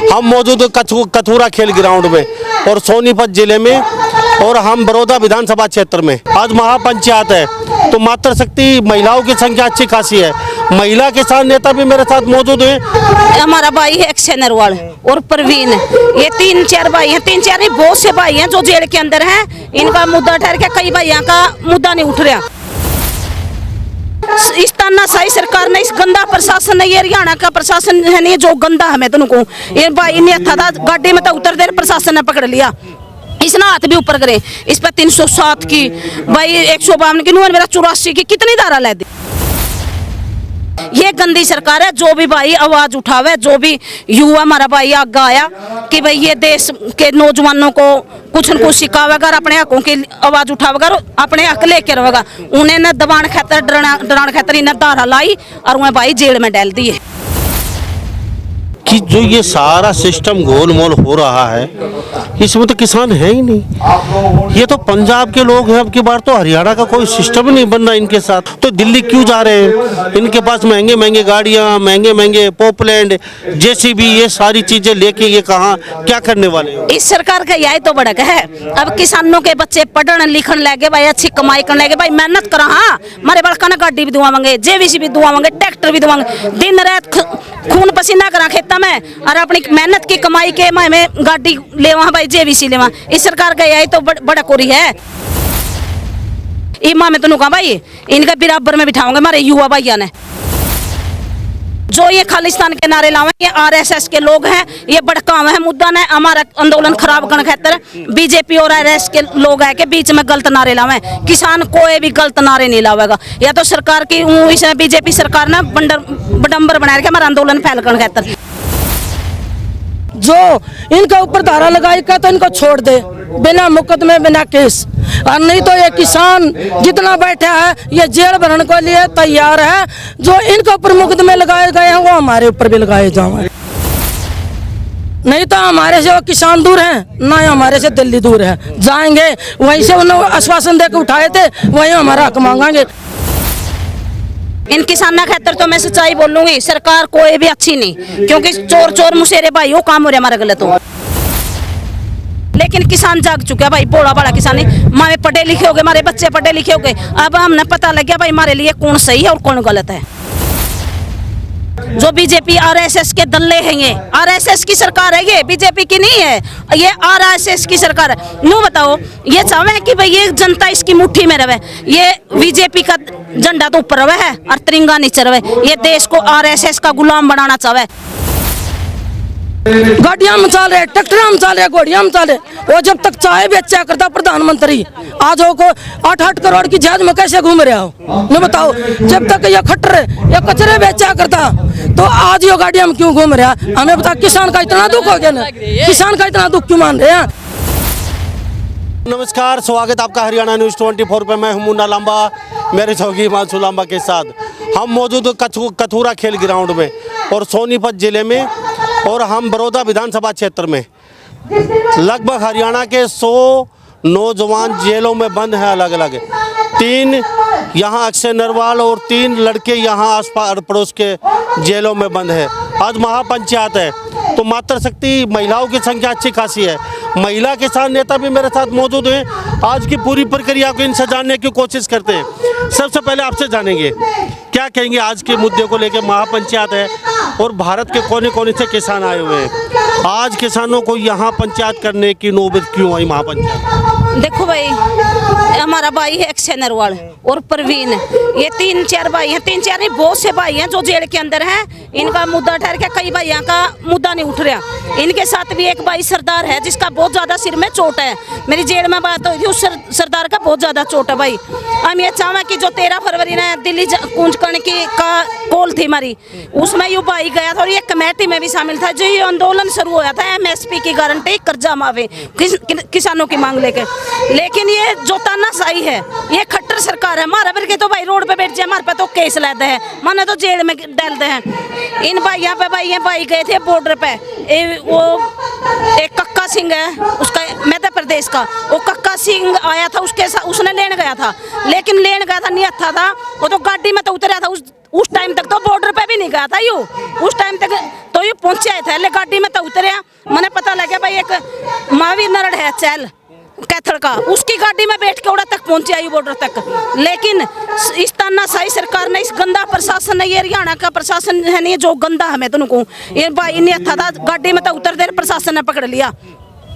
हम मौजूद कथूरा खेल ग्राउंड में और सोनीपत जिले में और हम बड़ौदा विधानसभा क्षेत्र में। आज महापंचायत है तो मातृशक्ति महिलाओं की संख्या अच्छी खासी है। महिला किसान नेता भी मेरे साथ मौजूद हैं। हमारा भाई है अक्षय नरवाल और प्रवीण, ये 3-4 भाई हैं, 3-4 नहीं बहुत से भाई हैं जो जेल के अंदर हैं। इनका मुद्दा ठहर के कई भाइयों का मुद्दा नहीं उठ रहा। इस तानाशाही सरकार ने, इस गंदा प्रशासन ने, ये हरियाणा का प्रशासन है नहीं जो गंदा हमें तुमको ये भाई ने था गाड़ी में तो उतर देर प्रशासन ने पकड़ लिया। इसने हाथ भी ऊपर करे। इस पर 307 की भाई 152 की मेरा 84 की कितनी धारा ला दी। ये गंदी सरकार है। जो भी भाई आवाज उठावे, जो भी युवा हमारा भाई आगे आया कि भाई ये देश के नौजवानों को कुछ न कुछ सिखावेगा, अपने हकों की आवाज उठावेगा, अपने हक लेके रहेगा, उन्हें न दबाण खातर डराण खातर इन्हें धारा लाई और उन्हें भाई जेल में डाल दिए। कि जो ये सारा सिस्टम गोलमोल हो रहा है इसमें तो किसान है ही नहीं। ये तो पंजाब के लोग हैं, अब की बार तो हरियाणा का कोई सिस्टम नहीं बन रहा इनके साथ। तो दिल्ली क्यों जा रहे हैं? इनके पास महंगे महंगे गाड़ियां, महंगे महंगे पॉपलैंड, जेसीबी, ये सारी चीजें लेके ये कहाँ क्या करने वाले हैं? इस सरकार का यही तो भड़क है। अब किसानों के बच्चे पढ़न लिखन लगे भाई, अच्छी कमाई करने लगे भाई, मेहनत करा। हाँ हमारे बड़का ने गाड़ी भी दुआवेंगे, जेवीसी भी दुआवेंगे, ट्रैक्टर भी दुआवेंगे, दिन रात खून पसीना करा खेता में और अपनी मेहनत की कमाई के में गाड़ी लेवा भाई, जेवीसी लेवा। इस सरकार का यही तो बड़ा कोरी है। इमा में तो कहा भाई इनका बराबर में बिठाऊंगे हमारे युवा भैया ने। जो ये खालिस्तान के नारे लावे, ये आरएसएस के लोग हैं, ये भड़कावे है मुद्दा ने हमारा आंदोलन खराब करने खातिर बीजेपी और आरएसएस के लोग है के बीच में गलत नारे लावे। किसान कोई भी गलत नारे नहीं लावेगा। या तो सरकार की इसमें बीजेपी सरकार ने बडंबर बना के हमारा आंदोलन फैल करने खातिर जो इनके ऊपर धारा लगाई का तो इनको छोड़ दे बिना मुकदमे बिना केस, और नहीं तो ये किसान जितना बैठा है ये जेल भरने के लिए तैयार है। जो इनके ऊपर मुकदमे लगाए गए हैं वो हमारे ऊपर भी लगाए जाएं। नहीं तो हमारे से वो किसान दूर हैं, ना हमारे से दिल्ली दूर है। जाएंगे वहीं से उन्होंने आश्वासन देकर उठाए थे, वहीं हमारा हक मांगेंगे। इन किसाना खातर तो मैं सच्चाई बोलूंगी, सरकार कोई भी अच्छी नहीं, क्योंकि चोर चोर मुसेरे भाई वो काम हो रहा हमारा गलत हो। लेकिन किसान जाग चुका है भाई, बड़ा बड़ा किसान है। हमारे पढ़े लिखे हो गए, हमारे बच्चे पढ़े लिखे हो गए। अब हमने पता लग गया भाई हमारे लिए कौन सही है और कौन गलत है। जो बीजेपी आरएसएस के दल्ले हैं, ये आरएसएस की सरकार है, ये बीजेपी की नहीं है, ये आरएसएस की सरकार है। न्यू बताओ, ये चाहे कि भाई ये जनता इसकी मुट्ठी में रहे, ये बीजेपी का झंडा तो ऊपर रहे है और तिरंगा नीचे रहे। ये देश को आरएसएस का गुलाम बनाना चाहे। गाड़ियां मचा रहे, ट्रैक्टर मचा रहे, घोड़ियां मचा रहे। वो जब तक चाय बेचा करता प्रधानमंत्री, आज वो को 8-8 करोड़ की जहाज में कैसे घूम रहे हो? नहीं बताओ। जब तक ये खट्टर ये कचरे बेचा करता तो आज ये गाड़ियां में क्यों घूम रहा? हमें बता, किसान का इतना दुख हो गया ना, किसान का इतना दुख क्यों मान रहे हैं? नमस्कार, स्वागत आपका हरियाणा न्यूज़ 24 पे। मैं हूं मुन्ना लांबा, मेरे सहयोगी हिमांशु लांबा के साथ। हम मौजूद कथूरा खेल ग्राउंड में और सोनीपत जिले में और हम बड़ौदा विधानसभा क्षेत्र में। लगभग हरियाणा के 100 नौजवान जेलों में बंद हैं अलग अलग। 3 यहाँ अक्षय नरवाल और 3 लड़के यहाँ आस पड़ोस के जेलों में बंद हैं। आज महापंचायत है तो मातृशक्ति महिलाओं की संख्या अच्छी खासी है। महिला किसान नेता भी मेरे साथ मौजूद हैं। आज की पूरी प्रक्रिया को इनसे जानने की कोशिश करते हैं। सबसे पहले आपसे जानेंगे क्या कहेंगे आज के मुद्दे को लेकर। महापंचायत है और भारत के कोने कोने से किसान आए हुए हैं। आज किसानों को यहाँ पंचायत करने की नौबत क्यों आई महापंचायत? देखो भाई, हमारा भाई है अक्षय नरवाल और प्रवीण, ये 3-4 भाई हैं, 3-4 नहीं बहुत से भाई हैं जो जेल के अंदर हैं। इनका मुद्दा ठहर के कई भाइयों का मुद्दा नहीं उठ रहा। इनके साथ भी एक भाई सरदार है जिसका बहुत ज्यादा सिर में चोट है। मेरी जेल में बात हुई थी, उस सरदार का बहुत ज्यादा चोट है भाई। हम ये चाहें कि जो 13 फरवरी ने दिल्ली कुंजकर्ण की का कॉल थी हमारी, उसमें यू भाई गया था और ये कमेटी में भी शामिल था। जो ये आंदोलन शुरू हुआ था एमएसपी की गारंटी, कर्जा माफी किसानों की मांग लेके। लेकिन ये जो तानाशाही है, ये खट्टर सरकार है। हमारा फिर के तो भाई रोड पे बैठ जाए, हमारे पे तो केस लेते हैं, माने तो जेल में डालते हैं। इन भाइयों पे भाई ये भाई गए थे बॉर्डर पे, वो एक कक्का सिंह है उसका मध्य प्रदेश का, वो कक्का सिंह आया था उसके साथ, उसने लेने गया था। लेकिन लेने गया था नहीं अच्छा था, वो तो गाड़ी में तो उतरा था, उस टाइम तक तो बॉर्डर पे भी नहीं गया था यू, उस टाइम तक तो ये पहुंचे थे ले गाड़ी में तो उतरे। मैंने पता लगा भाई एक महावीर नरड़ है चैल कैथल का, उसकी गाड़ी में बैठ के उड़ा तक पहुंचे आई बॉर्डर तक। लेकिन इस तानाशाही सरकार ने, इस गंदा प्रशासन ने, ये हरियाणा का प्रशासन है नहीं जो गंदा हमें तो को ये भाई ने था गाड़ी में तो उतर देर प्रशासन ने पकड़ लिया,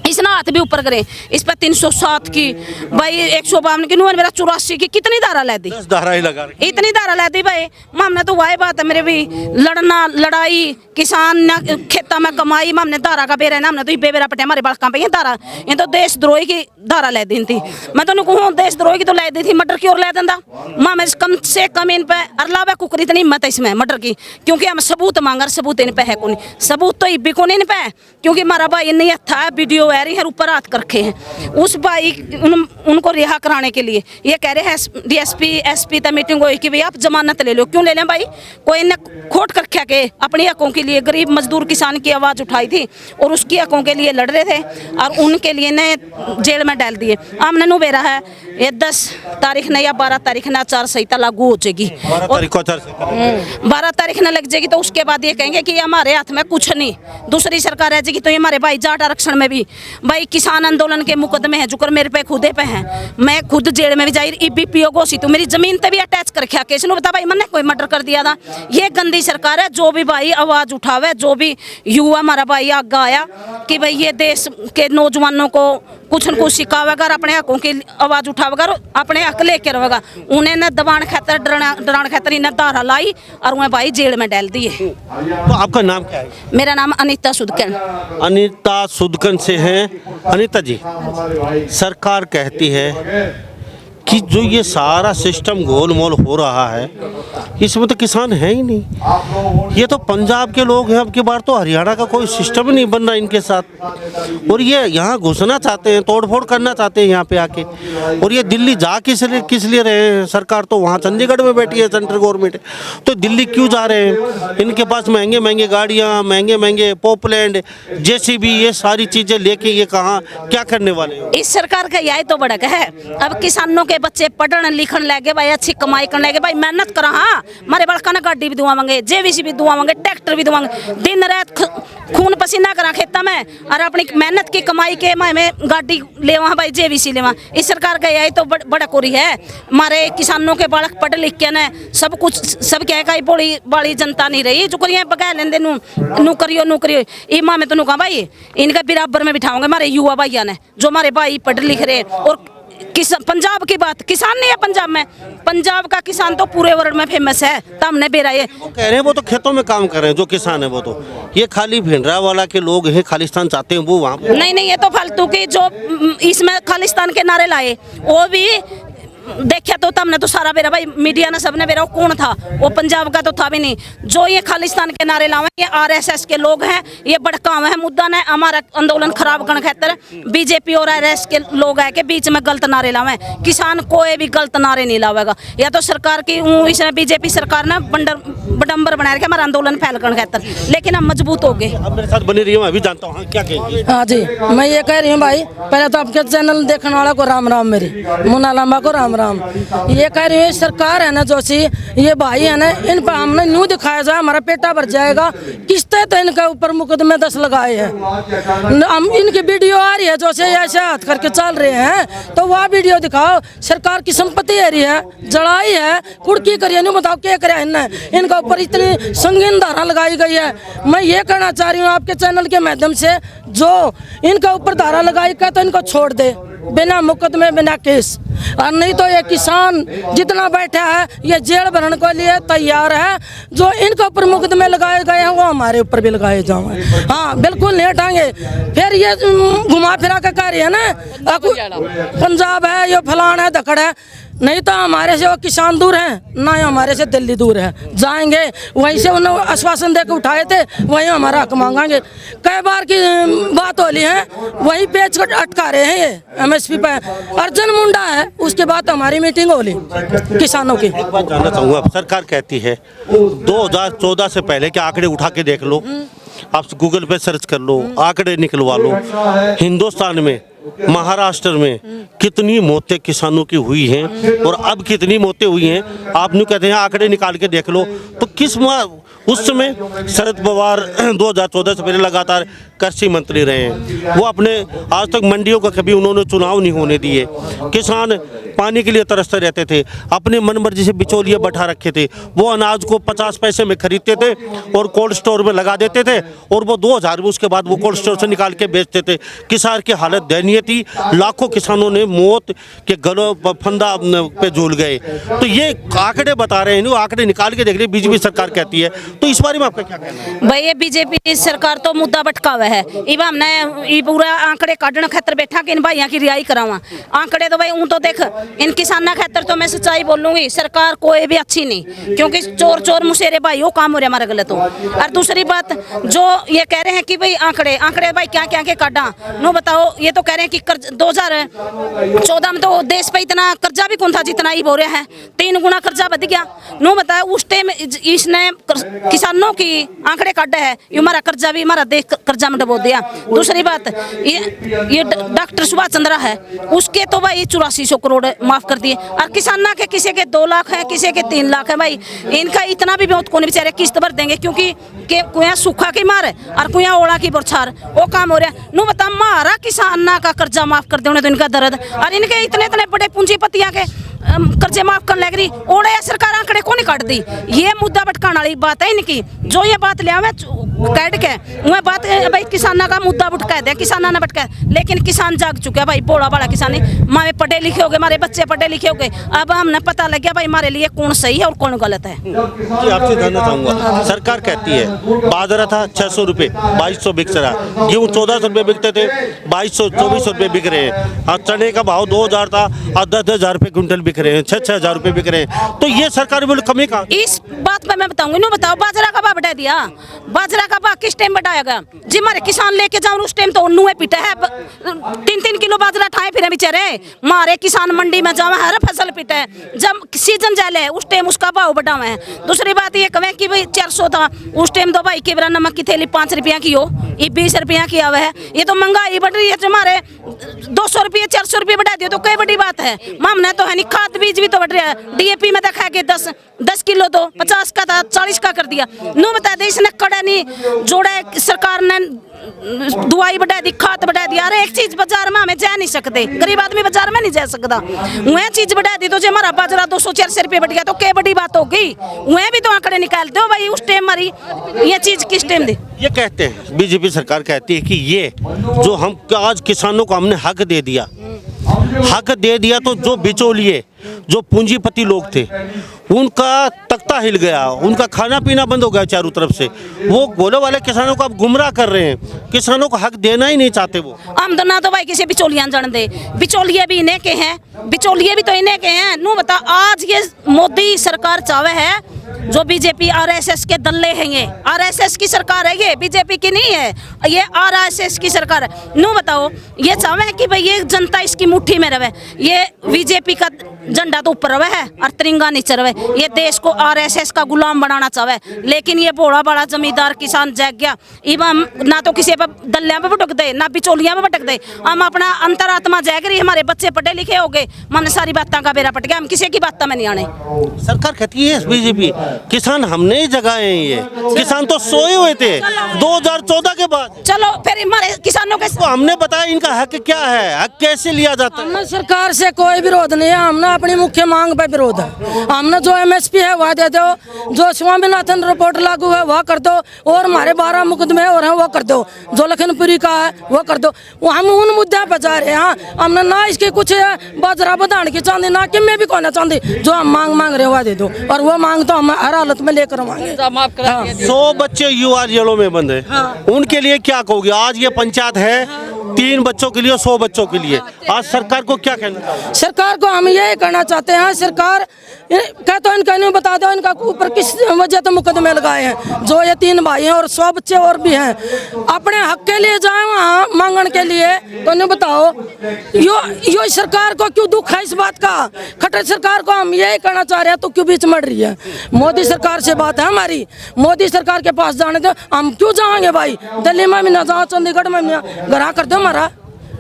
इसने हाथ भी ऊपर करे। इस पर 307 की भाई 152 की मेरा 84 की कितनी धारा लै दी, 10 धारा ही लगा रही। इतनी धारा लै दी भाई। हमने तो वही बात है मेरे भी लड़ना लड़ाई किसान न खेता में कमाई हमने धारा का बेरा है ना, हमने तो बेबेरा पटे हमारे बड़का पे धारा, ये तो देशद्रोही की धारा लै दी थी। मैं तो कहूँ देशद्रोही की तो लै दी थी, मर्डर की ओर लै देता मामे कम से कम इन पे अरलावा कुकरी इतनी हिम्मत है इसमें मर्डर की, क्योंकि हम सबूत मांग सबूत इन पे है कौन, सबूत तो इब्बी को नहीं पे, क्योंकि हमारा भाई नहीं था वीडियो है रही है ऊपर हाथ कर रखे हैं। उस भाई उनको रिहा कराने के लिए ये कह रहे हैं डीएसपी एसपी तक मीटिंग हुई कि भाई आप जमानत ले लो, क्यों ले लें भाई, कोई ने खोट कर रखा के अपनी हकों के लिए गरीब मजदूर किसान की आवाज़ उठाई थी और उसकी हकों के लिए लड़ रहे थे और उनके लिए ने जेल में डाल दिए। हमने नु बेरा है ये 10 तारीख ने या 12 तारीख ने आचार संहिता लागू हो जाएगी, 12 तारीख ने लग जाएगी, तो उसके बाद ये कहेंगे कि हमारे हाथ में कुछ नहीं, दूसरी सरकार है जी। तो ये हमारे भाई जाट आरक्षण में भी भाई किसान आंदोलन के मुकदमे हैं जो मेरे पे खुदे पे हैं, मैं खुद जेल में भी जाई ईबीपीओ घोषित हूँ, मेरी जमीन पे भी अटैच कर रखा केस, बता भाई मैंने कोई मर्डर कर दिया था। ये गंदी सरकार है, जो भी भाई आवाज उठावे, जो भी युवा हमारा भाई आगे आया कि भाई ये देश के नौजवानों को कुछ न कुछ सिखावेगा, अपने हकों की आवाज उठावेगा, अपने हक लेके रहेगा, उन्हें न दबाण खातर डराण खातर इन्हें धारा लाई और उन्हें भाई जेल में डाल दिए। तो आपका नाम क्या है? मेरा नाम अनीता सुदकन। अनीता सुदकन से है। अनीता जी, सरकार कहती है कि जो ये सारा सिस्टम गोलमोल हो रहा है इसमें तो किसान है ही नहीं, ये तो पंजाब के लोग हैं, अब की बार तो हरियाणा का कोई सिस्टम ही नहीं बन रहा इनके साथ, और ये यहाँ घुसना चाहते हैं, तोड़फोड़ करना चाहते हैं यहाँ पे आके, और ये दिल्ली जा किस लिए रहे हैं? सरकार तो वहाँ चंडीगढ़ में बैठी है, सेंट्रल गवर्नमेंट, तो दिल्ली क्यों जा रहे हैं? इनके पास महंगे महंगे गाड़ियाँ, महंगे महंगे पॉपलैंड जेसीबी, ये सारी चीज़ें लेके ये कहाँ क्या करने वाले हैं? इस सरकार का यही तो बड़क है। अब किसानों के बच्चे पढ़ने लिखने लगे भाई, अच्छी कमाई करने लगे भाई, मेहनत करा, हाँ हमारे बड़का ने गाड़ी भी दुआवेंगे, जेवीसी भी दुआवेंगे, ट्रैक्टर भी दुआवेंगे, दिन रात खून पसीना करा खेता में और अपनी मेहनत की कमाई के में गाड़ी लेवा भाई, जेवीसी लेवा। इस सरकार का यही तो बड़ा कोरी है। हमारे किसानों के बालक पढ़ लिख के न सब कुछ सब क्या है, बड़ी बड़ी जनता नहीं रही जो करिए बगैर लेंदे नू करियो इमा में तो कहा भाई इनका बराबर में बिठाऊंगे हमारे युवा भाइया ने, जो हमारे भाई पढ़ लिख रहे। और पंजाब की बात, किसान नहीं है पंजाब में, पंजाब का किसान तो पूरे वर्ल्ड में फेमस है, तो हमने बेरा ये कह रहे हैं वो तो खेतों में काम कर रहे हैं, जो किसान है वो तो, ये खाली भिंडरावाला के लोग हैं, खालिस्तान चाहते हैं वो वहाँ नहीं, ये तो फालतू की जो इसमें खालिस्तान के नारे लाए वो भी देखा तो हमने तो सारा बेरा भाई मीडिया ने सबने बेरा कौन था, वो पंजाब का तो था भी नहीं। जो ये खालिस्तान के नारे लावे ये आरएसएस के लोग हैं, ये भड़कावे हैं मुद्दा ने हमारा आंदोलन खराब करने खातर बीजेपी और आरएसएस के लोग है के बीच में गलत नारे लावे। किसान कोई भी गलत नारे नहीं लावेगा, या तो सरकार की इसने बीजेपी सरकार ने बडम्बर बना के हमारा आंदोलन फैल करने खातर, लेकिन हम मजबूत हो गए। अब मेरे साथ बनी रही हूँ, अभी जानता हूँ क्या कहेंगे। हाँ जी, मैं ये कह रही हूँ भाई, पहले तो आपके चैनल देखने वाला को राम राम, मेरी मुन्ना लांबा को राम राम। ये कह रही है सरकार है ना जोशी, ये भाई है ना, इन पर हमने न्यू दिखाया जाए हमारा पेटा भर जाएगा, किस्तें तो इनके ऊपर मुकदमे 10 लगाए हैं। हम इनकी वीडियो आ रही है जोशी ऐसे हाथ करके चल रहे हैं, तो वह वीडियो दिखाओ। सरकार की संपत्ति है रही है, जड़ाई है, कुड़की करिए, नहीं बताओ क्या करे इनका ऊपर इतनी संगीन धारा लगाई गई है। मैं ये कहना चाह रही हूँ आपके चैनल के माध्यम से, जो इनका ऊपर धारा लगाई का तो इनको छोड़ दे बिना मुकदमे बिना केस, और नहीं तो ये किसान जितना बैठा है ये जेल भरने के लिए तैयार है। जो इनके ऊपर मुकदमे लगाए गए हैं वो हमारे ऊपर भी लगाए जाएंगे। हाँ बिल्कुल नहीं हटाएंगे। फिर ये घुमा फिरा के कह रही है ना पंजाब है, ये फलान है, धकड़ है, नहीं तो हमारे से वो किसान दूर हैं, ना ही हमारे से दिल्ली दूर है। जाएंगे वहीं से उन्होंने आश्वासन देकर उठाए थे, वहीं हमारा हक मांगेंगे। कई बार की बात हो ली है, वहीं पेच अटका रहे हैं ये एमएसपी पे। अर्जुन मुंडा है, उसके बाद हमारी मीटिंग हो ली किसानों की। एक बात जानना चाहूँगा, सरकार कहती है 2014 से पहले के आंकड़े उठा के देख लो, आप गूगल पे सर्च कर लो, आंकड़े निकलवा लो, हिंदुस्तान में महाराष्ट्र में कितनी मौतें किसानों की हुई हैं और अब कितनी मौतें हुई हैं, आप यूँ कहते हैं आंकड़े निकाल के देख लो। तो किस उस समय शरद पवार 2014 से पहले लगातार कृषि मंत्री रहे हैं, वो अपने आज तक मंडियों का कभी उन्होंने चुनाव नहीं होने दिए। किसान पानी के लिए तरसते रहते थे, अपने मन मर्जी से बिचौलिए बैठा रखे थे। वो अनाज को 50 पैसे में खरीदते थे और कोल्ड स्टोर में लगा देते थे और वो 2000 में उसके बाद वो कोल्ड स्टोर से निकाल के बेचते थे। किसान की हालत दयनीय थी, लाखों किसानों ने मौत के गलों फंदा पे झूल गए। तो ये आंकड़े बता रहे हैं, आंकड़े निकाल के देख रहे बीजेपी सरकार कहती है। तो इस बारे में आपका क्या कहना है? भाई ये बीजेपी सरकार तो मुद्दा भटकावा है। इब हमने ये पूरा आंकड़े काटने खातर बैठा कि इन भाइयों की रिहाई करावा। आंकड़े तो भाई ऊँ तो देख, इन किसाना खातर तो मैं सच्चाई बोलूंगी, सरकार कोई भी अच्छी नहीं, क्योंकि चोर चोर मुशेरे भाई वो काम हो रहा हमारा गलत हो। और दूसरी बात जो ये कह रहे हैं कि भाई आंकड़े भाई क्या क्या के काटा नो बताओ। ये तो कह रहे हैं कि 2014 में तो देश पे इतना कर्जा भी कौन था जितना ही हो रहा है, 3 गुना कर्जा बढ़ गया। नो बताओ उस टाइम इसने किसानों की आंकड़े काटे है, ये हमारा कर्जा भी हमारा देश कर्जा में डबो दिया। दूसरी बात ये डॉक्टर सुभाष चंद्रा है, उसके तो भाई 8400 करोड़ माफ कर दिए। और किसाना के किसी के 2 लाख है, किसी के 3 लाख है। भाई इनका इतना भी बहुत कौन बेचारे किस्त भर देंगे, क्योंकि कुया सूखा की मार है और कुया ओला की बरछार वो काम हो रहा है। नो बता मारा किसाना का कर्जा माफ कर दे तो इनका दर्द, और इनके इतने इतने बड़े पूंजीपतियां के कर्जे माफ करने लग रही ओड़े सरकार आंकड़े को नहीं काट दी। ये मुद्दा भटकाने वाली बात है इनकी। जो ये बात लिया मैं काट के वह बात भाई किसाना का मुद्दा भटका दे, किसाना ने भटका, लेकिन किसान जाग चुका है भाई। बोला बड़ा किसान हमारे पढ़े लिखे हो गए, हमारे बच्चे पढ़े लिखे हो गए, अब हमने पता लग गया भाई हमारे लिए कौन सही है और कौन गलत है। आपसे जानना चाहूंगा, सरकार कहती है बाजरा था 600 रुपये 2200 बिक रहा, गेहूँ 1400 रुपये बिकते थे 2200 2400 रुपये बिक रहे हैं, और चने का भाव 2000 था और 10,000 रुपये क्विंटल बिक रहे हैं, 6,000 रुपये बिक रहे हैं। तो ये सरकार बोले कमी कहाँ? इस बात पर मैं बताऊंगी ना, बताओ बाजरा का भाव बढ़ा दिया, बाजरा का भाव किस टाइम बढ़ाया गया जी? हमारे किसान लेके जाओ उस टाइम तो नुए पीटा है, 3-3 किलो बाजरा ठाए फिर बेचारे। मारे किसान मंडी में जावा हर फसल पीटा है, जब सीजन जाले उस टाइम उसका भाव बढ़ावा है। दूसरी बात ये कहें कि भाई 400 था उस टाइम, तो भाई केवरा नमक की थैली 5 रुपया की हो, ये 20 रुपया की आवा है। ये तो महंगाई बढ़ रही है, हमारे 200 रुपये 400 रुपये बढ़ा दिए तो कई बड़ी बात है। मामना तो है नहीं, खाद बीज भी तो बढ़ रहा है। DAP में देखा कि 10 किलो तो 50 का था 40 का कर दिया। नो बता दे इसने कड़ा नहीं जोड़ा, सरकार ने दवाई बढ़ा दी, खाद बढ़ा दिया। अरे एक चीज बाजार में हमें जा नहीं सकते, गरीब आदमी बाजार में नहीं जा सकता। वह चीज बढ़ा दी तो जो हमारा बाजरा 200-400 रुपये बढ़ गया तो क्या बड़ी बात होगी? वह भी तो आंकड़े निकालते हो भाई उस टाइम हमारी ये चीज किस टाइम दी। ये कहते हैं बीजेपी सरकार कहती है कि ये जो हम आज किसानों को हमने हक दे दिया, तो जो बिचौलिए जो पूंजीपति लोग थे उनका तख्ता हिल गया, उनका खाना पीना बंद हो गया चारों तरफ से। वो गोले वाले किसानों को अब गुमराह कर रहे हैं, किसानों को हक देना ही नहीं चाहते वो। हम तो ना तो भाई किसी बिचौलियां जान दे, बिचौलिए भी इन्हें के हैं, बिचौलिए भी तो इन्हें के हैं। नू बता आज ये मोदी सरकार चाहे है जो बीजेपी RSS के दल्ले हैं, ये RSS की सरकार है, ये बीजेपी की नहीं है, ये RSS की सरकार है। नू बताओ ये चाहे कि भाई ये जनता इसकी मुट्ठी में रहे, ये बीजेपी का झंडा तो ऊपर रहे है और तिरंगा नीचे रहे, ये देश को RSS का गुलाम बनाना चाहे। लेकिन ये बड़ा बड़ा जमींदार किसान जाग गया, इवन ना तो किसी पर दल्लियां पे भटक दे ना बिचौलियां पे भटक दे, हम अपना अंतरात्मा जाग रही, हमारे बच्चे पढ़े लिखे हो गए, मन सारी बातों का बेरा पट गया, हम किसी की बातों में नहीं आने। सरकार कहती है बीजेपी किसान हमने ही जगाए हैं, ये किसान तो सोए हुए थे 2014 के बाद। चलो फिर हमारे किसानों के तो हमने बताया इनका हक क्या है, हक कैसे लिया जाता है। हमने सरकार से कोई विरोध नहीं है, हमने अपनी मुख्य मांग पर विरोध है। हमने जो MSP है वह दे दो, जो स्वामीनाथन रिपोर्ट लागू है वह कर दो, और हमारे 12 मुकदमे और हैं वो कर दो, जो लखनपुरी का है वो कर दो। वो हम उन मुद्दे पर जा रहे हैं। हमने ना इसके कुछ बाजरा बधान की चांदी ना कि मैं भी कहना चाहती, जो हम मांग रहे वह दे दो, और वो मांग तो हम हर हालत में लेकर आएंगे। 100 बच्चे युवा जेलों में बंद है, उनके लिए क्या कहोगे? आज ये पंचायत है 3 बच्चों के लिए 100 बच्चों के लिए, आज सरकार को क्या कहना? सरकार को हम यही कहना चाहते हैं, सरकार कहते इनका नहीं बता दो इनका ऊपर किस वजह से मुकदमे लगाए हैं। जो ये 3 भाई हैं और 100 बच्चे और भी हैं, अपने हक के लिए जाए वहाँ मांगने के लिए, तो नहीं बताओ यो सरकार को क्यों दुख है इस बात का? खट्टर सरकार को हम यही कहना चाह रहे हैं, तो क्यों बीच मर रही है? मोदी सरकार से बात है हमारी, मोदी सरकार के पास जाने दो, हम क्यों जाएंगे भाई? दिल्ली में भी ना जाओ, चंडीगढ़ में भी घर कर दो हमारा,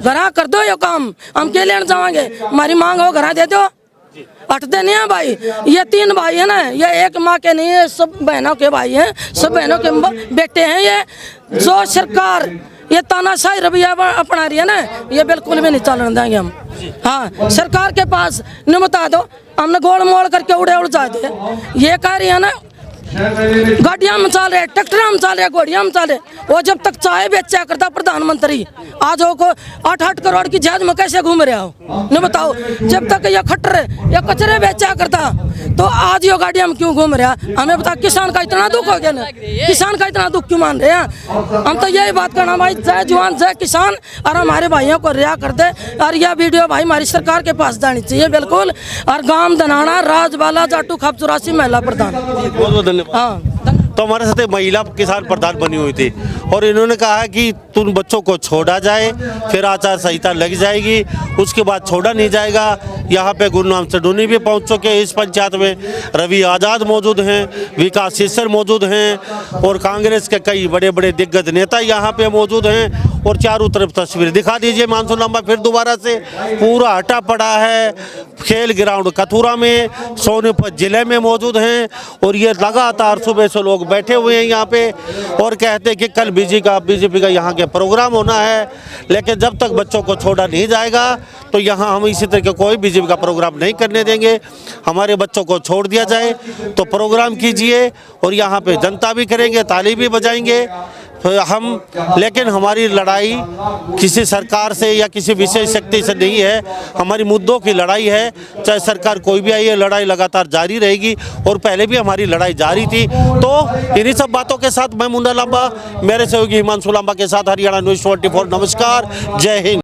घरा कर दो ये काम, हम के लेने जाएंगे, हमारी मांग हो घरा दे दो। हटते नहीं है भाई, ये 3 भाई है ना, ये एक माँ के नहीं है, सब बहनों के भाई हैं, सब बहनों के बेटे हैं। ये जो सरकार ये तानाशाही रवैया अपना रही है ना, ये बिल्कुल भी नहीं चलने देंगे हम। हाँ, सरकार के पास न बता दो, हमने गोल मोड़ करके उड़ जाते। ये कह रही है ना, गाड़ियां में चल रहे, ट्रैक्टर में चल रहे, घोड़ियां में चल रहे। वो जब तक चाय बेचा करता प्रधानमंत्री, आज वो को 8-8 करोड़ की जहाज में कैसे घूम रहे हो न बताओ। जब तक ये खट्टर या कचरे बेचा करता, तो आज ये गाड़ियां में क्यों घूम रहा? हमें बता, किसान का इतना दुख हो गया ना, किसान का इतना दुख क्यों मान रहे हैं? हम तो यही बात करना भाई, जय जवान जय किसान, और हमारे भाइयों को रिहा कर दे। और यह वीडियो भाई हमारी सरकार के पास जानी चाहिए बिल्कुल। और गांव धनाना, राजबाला, जाटू खाप 84 महिला प्रधान। बहुत बहुत धन्यवाद। हाँ, तो हमारे साथ एक महिला किसान प्रधान बनी हुई थी और इन्होंने कहा कि तुम बच्चों को छोड़ा जाए, फिर आचार संहिता लग जाएगी, उसके बाद छोड़ा नहीं जाएगा। यहाँ पे गुरनाम सडोनी भी पहुँच चुके हैं इस पंचायत में, रवि आज़ाद मौजूद हैं, विकास शेषर मौजूद हैं, और कांग्रेस के कई बड़े बड़े दिग्गज नेता यहाँ पे मौजूद हैं। और चारों तरफ तस्वीर दिखा दीजिए मानसून लांबा फिर दोबारा से, पूरा हटा पड़ा है। खेल ग्राउंड कथुरा में, सोनीपत जिले में मौजूद हैं, और ये लगातार सुबह से लोग बैठे हुए हैं यहाँ पे और कहते हैं कि कल बीजेपी का यहाँ के प्रोग्राम होना है। लेकिन जब तक बच्चों को छोड़ा नहीं जाएगा तो यहाँ हम इसी तरह के कोई बीजेपी का प्रोग्राम नहीं करने देंगे। हमारे बच्चों को छोड़ दिया जाए तो प्रोग्राम कीजिए, और यहाँ पे जनता भी करेंगे, ताली भी बजाएंगे हम। लेकिन हमारी लड़ाई किसी सरकार से या किसी विशेष शक्ति से नहीं है, हमारी मुद्दों की लड़ाई है। चाहे सरकार कोई भी आई है, लड़ाई लगातार जारी रहेगी, और पहले भी हमारी लड़ाई जारी थी। तो इन्हीं सब बातों के साथ मैं मुन्ना लांबा, मेरे सहयोगी हिमांशु लांबा के साथ हरियाणा न्यूज़ 24। नमस्कार, जय हिंद।